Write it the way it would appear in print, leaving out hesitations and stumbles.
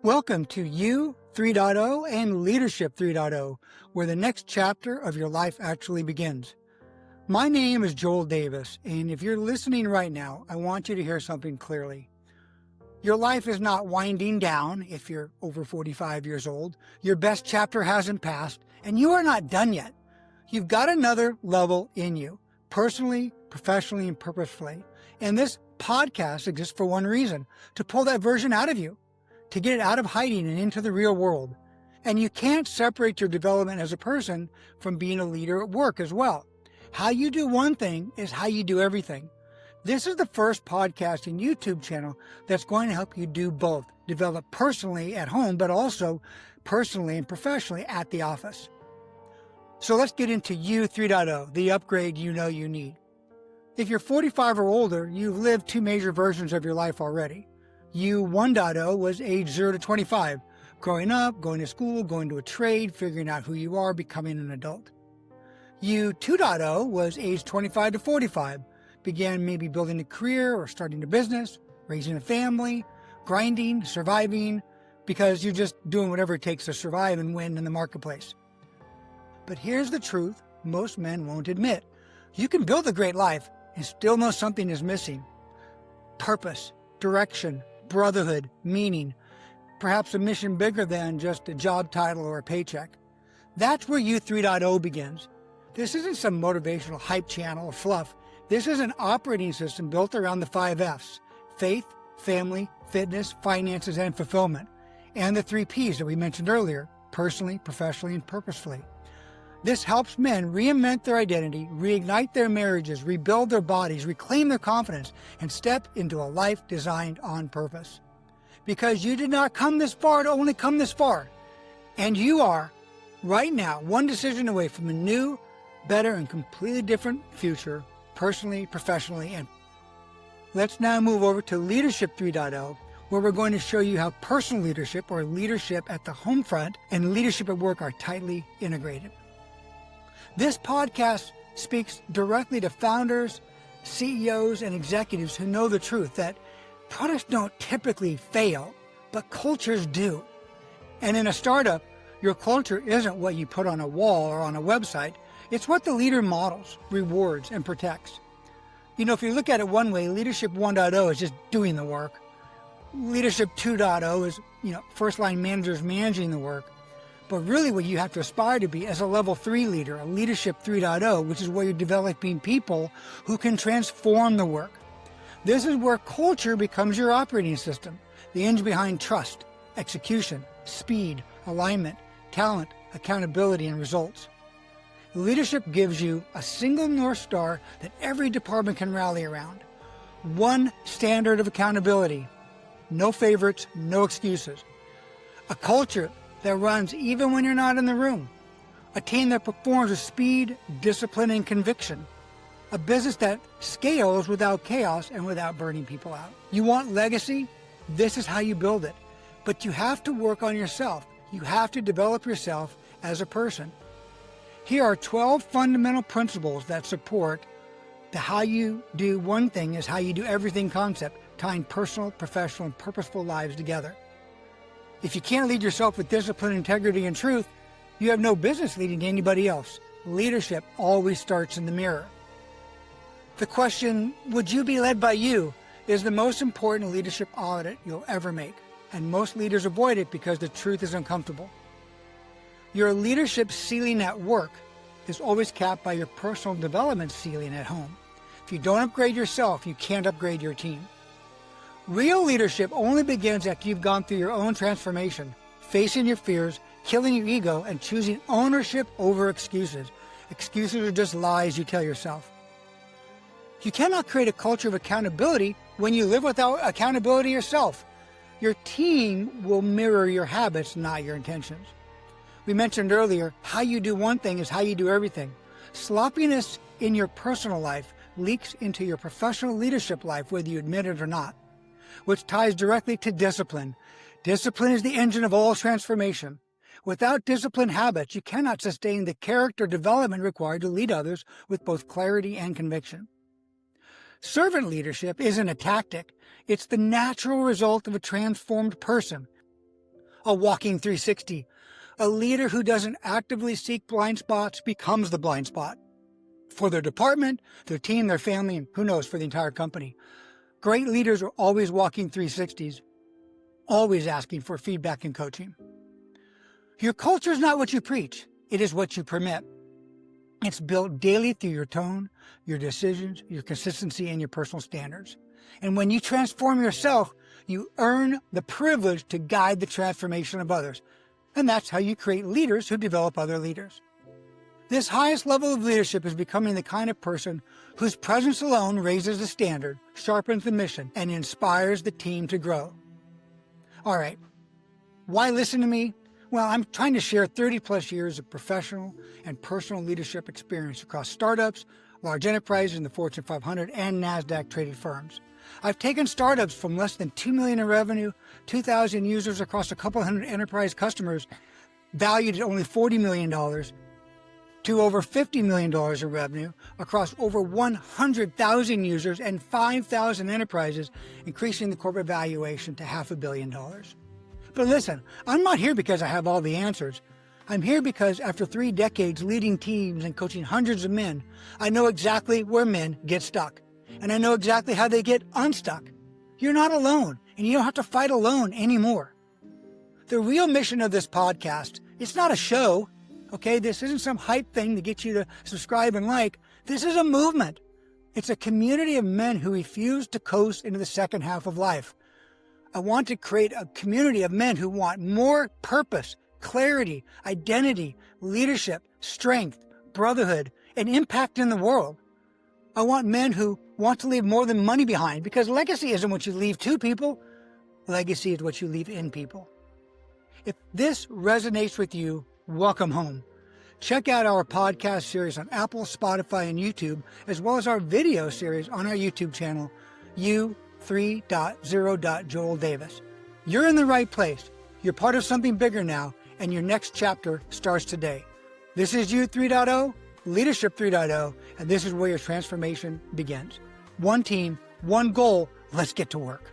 Welcome to You 3.0 and Leadership 3.0, where the next chapter of your life actually begins. My name is Joel Davis, and if you're listening right now, I want you to hear something clearly. Your life is not winding down if you're over 45 years old. Your best chapter hasn't passed, and you are not done yet. You've got another level in you, personally, professionally, and purposefully. And this podcast exists for one reason, to pull that version out of you, to get it out of hiding and into the real world. And you can't separate your development as a person from being a leader at work as well. How you do one thing is how you do everything. This is the first podcast and YouTube channel that's going to help you do both, develop personally at home, but also personally and professionally at the office. So let's get into You 3.0, the upgrade you know you need. If you're 45 or older, you've lived two major versions of your life already. You 1.0 was age 0 to 25, growing up, going to school, going to a trade, figuring out who you are, becoming an adult. You 2.0 was age 25 to 45, began maybe building a career or starting a business, raising a family, grinding, surviving, because you're just doing whatever it takes to survive and win in the marketplace. But here's the truth most men won't admit. You can build a great life and still know something is missing. Purpose, direction, brotherhood, meaning, perhaps a mission bigger than just a job title or a paycheck. That's where You 3.0 begins. This isn't some motivational hype channel or fluff. This is an operating system built around the 5 F's: faith, family, fitness, finances, and fulfillment. And the 3 P's that we mentioned earlier: personally, professionally, and purposefully. This helps men reinvent their identity, reignite their marriages, rebuild their bodies, reclaim their confidence, and step into a life designed on purpose. Because you did not come this far to only come this far. And you are, right now, one decision away from a new, better, and completely different future, personally, professionally, and let's now move over to Leadership 3.0, where we're going to show you how personal leadership, or leadership at the home front, and leadership at work are tightly integrated. This podcast speaks directly to founders, CEOs, and executives who know the truth that products don't typically fail, but cultures do. And in a startup, your culture isn't what you put on a wall or on a website. It's what the leader models, rewards, and protects. You know, if you look at it one way, Leadership 1.0 is just doing the work. Leadership 2.0 is, first line managers managing the work. But really what you have to aspire to be is a level 3 leader, a Leadership 3.0, which is where you're developing people who can transform the work. This is where culture becomes your operating system, the engine behind trust, execution, speed, alignment, talent, accountability, and results. Leadership gives you a single North Star that every department can rally around. One standard of accountability. No favorites, no excuses. A culture that runs even when you're not in the room. A team that performs with speed, discipline, and conviction. A business that scales without chaos and without burning people out. You want legacy? This is how you build it. But you have to work on yourself. You have to develop yourself as a person. Here are 12 fundamental principles that support the how you do one thing is how you do everything concept, tying personal, professional, and purposeful lives together. If you can't lead yourself with discipline, integrity, and truth, you have no business leading to anybody else. Leadership always starts in the mirror. The question, would you be led by you, is the most important leadership audit you'll ever make. And most leaders avoid it because the truth is uncomfortable. Your leadership ceiling at work is always capped by your personal development ceiling at home. If you don't upgrade yourself, you can't upgrade your team. Real leadership only begins after you've gone through your own transformation, facing your fears, killing your ego, and choosing ownership over excuses. Excuses are just lies you tell yourself. You cannot create a culture of accountability when you live without accountability yourself. Your team will mirror your habits, not your intentions. We mentioned earlier, how you do one thing is how you do everything. Sloppiness in your personal life leaks into your professional leadership life, whether you admit it or not, which ties directly to discipline. Discipline is the engine of all transformation. Without disciplined habits, you cannot sustain the character development required to lead others with both clarity and conviction. Servant leadership isn't a tactic. It's the natural result of a transformed person. a walking 360. A leader who doesn't actively seek blind spots becomes the blind spot for their department, their team, their family, and who knows, for the entire company. Great leaders are always walking 360s, always asking for feedback and coaching. Your culture is not what you preach. It is what you permit. It's built daily through your tone, your decisions, your consistency, and your personal standards. And when you transform yourself, you earn the privilege to guide the transformation of others. And that's how you create leaders who develop other leaders. This highest level of leadership is becoming the kind of person whose presence alone raises the standard, sharpens the mission, and inspires the team to grow. All right, why listen to me? Well, I'm trying to share 30-plus years of professional and personal leadership experience across startups, large enterprises in the Fortune 500, and NASDAQ-traded firms. I've taken startups from less than $2 million in revenue, 2,000 users across a couple hundred enterprise customers, valued at only $40 million, to over $50 million in revenue across over 100,000 users and 5,000 enterprises, increasing the corporate valuation to $500 million. But listen, I'm not here because I have all the answers. I'm here because after 3 decades leading teams and coaching hundreds of men, I know exactly where men get stuck. And I know exactly how they get unstuck. You're not alone, and you don't have to fight alone anymore. The real mission of this podcast, it's not a show, okay? This isn't some hype thing to get you to subscribe and like. This is a movement. It's a community of men who refuse to coast into the second half of life. I want to create a community of men who want more purpose, clarity, identity, leadership, strength, brotherhood, and impact in the world. I want men who want to leave more than money behind, because legacy isn't what you leave to people. Legacy is what you leave in people. If this resonates with you, welcome home. Check out our podcast series on Apple, Spotify, and YouTube, as well as our video series on our YouTube channel, U3.0. Davis. You're in the right place. You're part of something bigger now, and your next chapter starts today. This is U3.0, Leadership 3.0, and this is where your transformation begins. One team, one goal. Let's get to work.